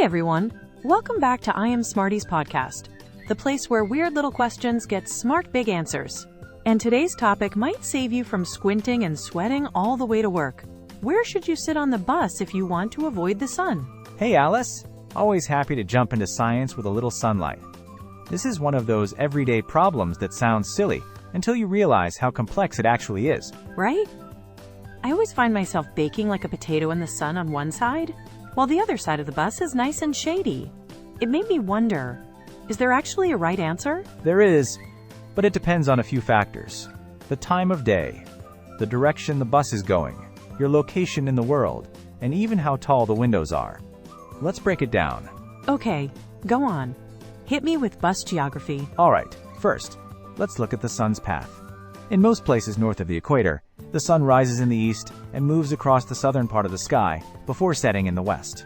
everyone, welcome back to I Am Smarty's podcast, the place where weird little questions get smart big answers. And today's topic might save you from squinting and sweating all the way to work. Where should you sit on the bus if you want to avoid the sun? Hey Alice, always happy to jump into science with a little sunlight. This is one of those everyday problems that sounds silly until you realize how complex it actually is. Right? I always find myself baking like a potato in the sun on one side, while the other side of the bus is nice and shady. It made me wonder, is there actually a right answer? There is, but it depends on a few factors. The time of day, the direction the bus is going, your location in the world, and even how tall the windows are. Let's break it down. Okay, go on. Hit me with bus geography. Alright, first, let's look at the sun's path. In most places north of the equator, the sun rises in the east and moves across the southern part of the sky before setting in the west.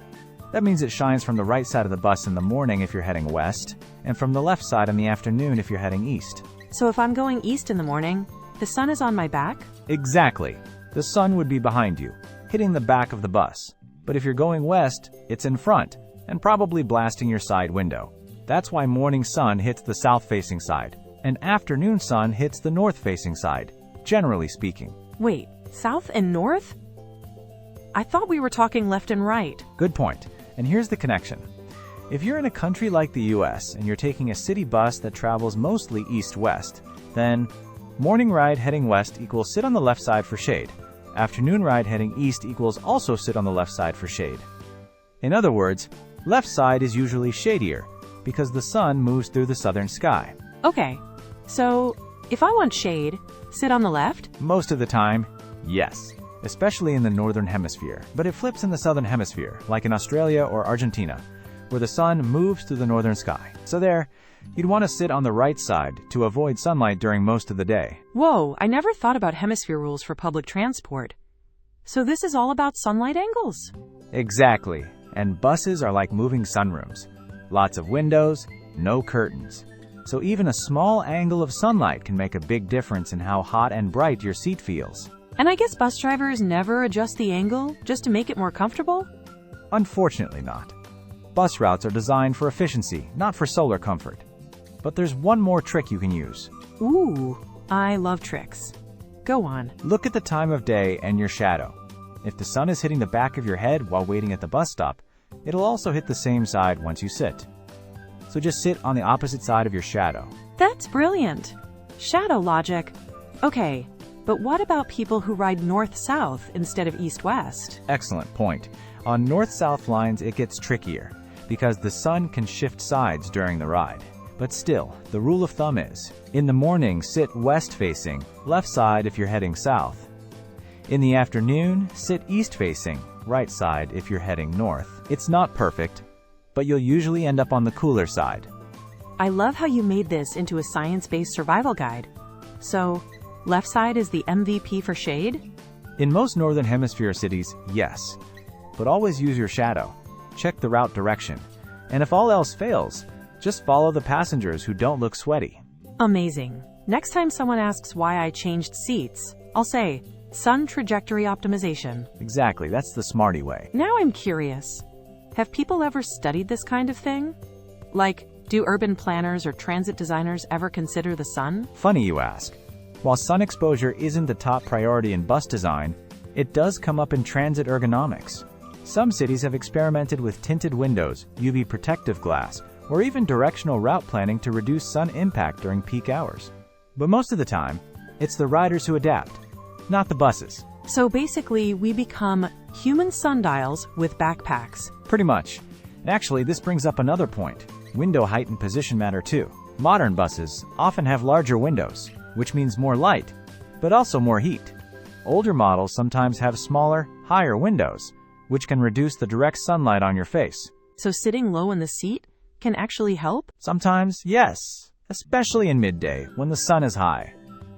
That means it shines from the right side of the bus in the morning if you're heading west, and from the left side in the afternoon if you're heading east. So if I'm going east in the morning, the sun is on my back? Exactly. The sun would be behind you, hitting the back of the bus. But if you're going west, it's in front, and probably blasting your side window. That's why morning sun hits the south-facing side, and afternoon sun hits the north-facing side, generally speaking. Wait, south and north? I thought we were talking left and right. Good point. And here's the connection. If you're in a country like the US and you're taking a city bus that travels mostly east-west, then morning ride heading west equals sit on the left side for shade. Afternoon ride heading east equals also sit on the left side for shade. In other words, left side is usually shadier because the sun moves through the southern sky. Okay, so if I want shade, sit on the left? Most of the time, yes, especially in the northern hemisphere, but it flips in the southern hemisphere, like in Australia or Argentina, where the sun moves through the northern sky. So there, you'd want to sit on the right side to avoid sunlight during most of the day. Whoa, I never thought about hemisphere rules for public transport. So this is all about sunlight angles? Exactly, and buses are like moving sunrooms. Lots of windows, no curtains. So even a small angle of sunlight can make a big difference in how hot and bright your seat feels. And I guess bus drivers never adjust the angle just to make it more comfortable? Unfortunately not. Bus routes are designed for efficiency, not for solar comfort. But there's one more trick you can use. Ooh, I love tricks. Go on. Look at the time of day and your shadow. If the sun is hitting the back of your head while waiting at the bus stop, it'll also hit the same side once you sit. So just sit on the opposite side of your shadow. That's brilliant. Shadow logic. Okay, but what about people who ride north-south instead of east-west? Excellent point. On north-south lines, it gets trickier because the sun can shift sides during the ride. But still, the rule of thumb is, in the morning, sit west-facing, left side if you're heading south. In the afternoon, sit east-facing, right side if you're heading north. It's not perfect, but you'll usually end up on the cooler side. I love how you made this into a science-based survival guide. So, left side is the MVP for shade? In most northern hemisphere cities, yes. But always use your shadow. Check the route direction. And if all else fails, just follow the passengers who don't look sweaty. Amazing. Next time someone asks why I changed seats, I'll say, sun trajectory optimization. Exactly, that's the Smarty way. Now I'm curious. Have people ever studied this kind of thing? Like, do urban planners or transit designers ever consider the sun? Funny you ask. While sun exposure isn't the top priority in bus design, it does come up in transit ergonomics. Some cities have experimented with tinted windows, UV protective glass, or even directional route planning to reduce sun impact during peak hours. But most of the time, it's the riders who adapt, not the buses. So basically, we become human sundials with backpacks. Pretty much. And actually, this brings up another point. Window height and position matter too. Modern buses often have larger windows, which means more light, but also more heat. Older models sometimes have smaller, higher windows, which can reduce the direct sunlight on your face. So sitting low in the seat can actually help? Sometimes, yes, especially in midday when the sun is high.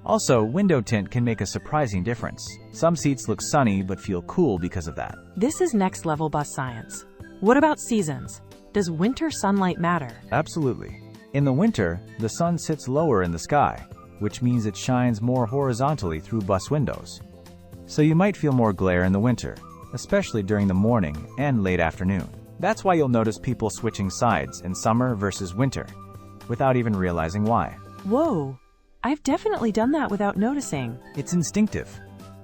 Also, window tint can make a surprising difference. Some seats look sunny but feel cool because of that. This is next level bus science. What about seasons? Does winter sunlight matter? Absolutely. In the winter, the sun sits lower in the sky, which means it shines more horizontally through bus windows. So you might feel more glare in the winter, especially during the morning and late afternoon. That's why you'll notice people switching sides in summer versus winter, without even realizing why. Whoa, I've definitely done that without noticing. It's instinctive.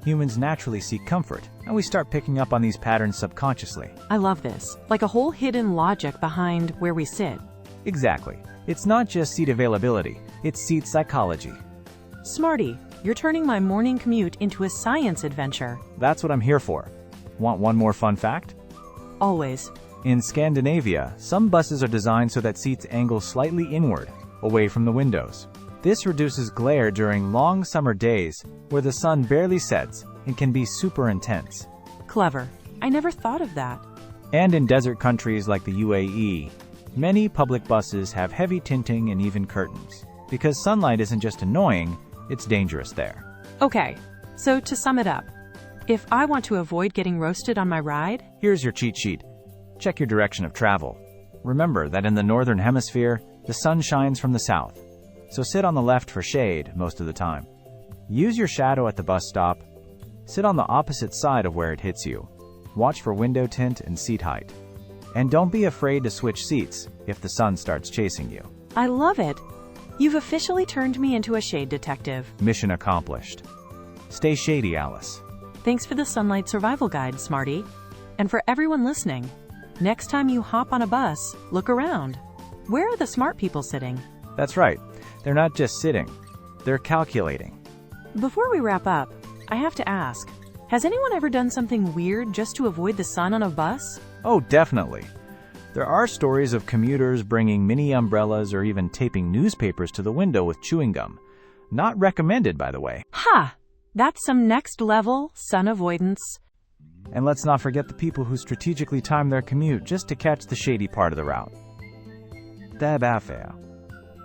Humans naturally seek comfort, and we start picking up on these patterns subconsciously. I love this, like a whole hidden logic behind where we sit. Exactly. It's not just seat availability, it's seat psychology. Smarty, you're turning my morning commute into a science adventure. That's what I'm here for. Want one more fun fact? Always. In Scandinavia, some buses are designed so that seats angle slightly inward, away from the windows. This reduces glare during long summer days where the sun barely sets and can be super intense. Clever. I never thought of that. And in desert countries like the UAE, many public buses have heavy tinting and even curtains, because sunlight isn't just annoying, it's dangerous there. Okay, so to sum it up, if I want to avoid getting roasted on my ride, here's your cheat sheet. Check your direction of travel. Remember that in the northern hemisphere, the sun shines from the south, so sit on the left for shade most of the time. Use your shadow at the bus stop. Sit on the opposite side of where it hits you. Watch for window tint and seat height. And don't be afraid to switch seats if the sun starts chasing you. I love it. You've officially turned me into a shade detective. Mission accomplished. Stay shady, Alice. Thanks for the sunlight survival guide, Smarty. And for everyone listening, next time you hop on a bus, look around. Where are the smart people sitting? That's right. They're not just sitting. They're calculating. Before we wrap up, I have to ask, has anyone ever done something weird just to avoid the sun on a bus? Oh, definitely. There are stories of commuters bringing mini umbrellas or even taping newspapers to the window with chewing gum. Not recommended, by the way. Ha! That's some next level sun avoidance. And let's not forget the people who strategically time their commute just to catch the shady part of the route.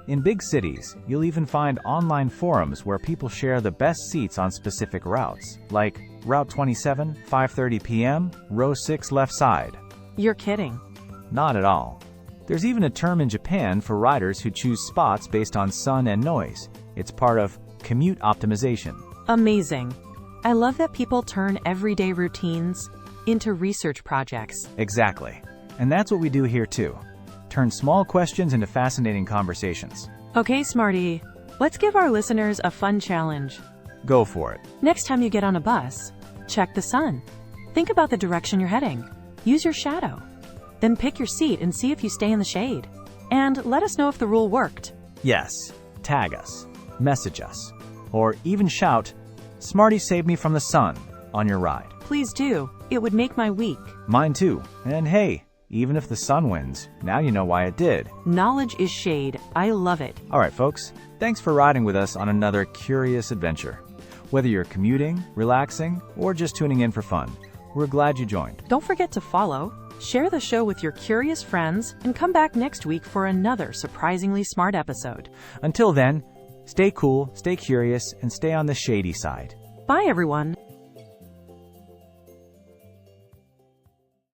In big cities, you'll even find online forums where people share the best seats on specific routes, like Route 27, 5:30 p.m., row 6 left side. You're kidding. Not at all. There's even a term in Japan for riders who choose spots based on sun and noise. It's part of commute optimization. Amazing. I love that people turn everyday routines into research projects. Exactly. And that's what we do here too. Turn small questions into fascinating conversations. Okay, Smarty, let's give our listeners a fun challenge. Go for it. Next time you get on a bus, check the sun. Think about the direction you're heading. Use your shadow. Then pick your seat and see if you stay in the shade. And let us know if the rule worked. Yes. Tag us. Message us. Or even shout, "Smarty saved me from the sun," on your ride. Please do. It would make my week. Mine too. And hey, even if the sun wins, now you know why it did. Knowledge is shade. I love it. All right, folks. Thanks for riding with us on another curious adventure. Whether you're commuting, relaxing, or just tuning in for fun, we're glad you joined. Don't forget to follow, share the show with your curious friends, and come back next week for another surprisingly smart episode. Until then, stay cool, stay curious, and stay on the shady side. Bye, everyone.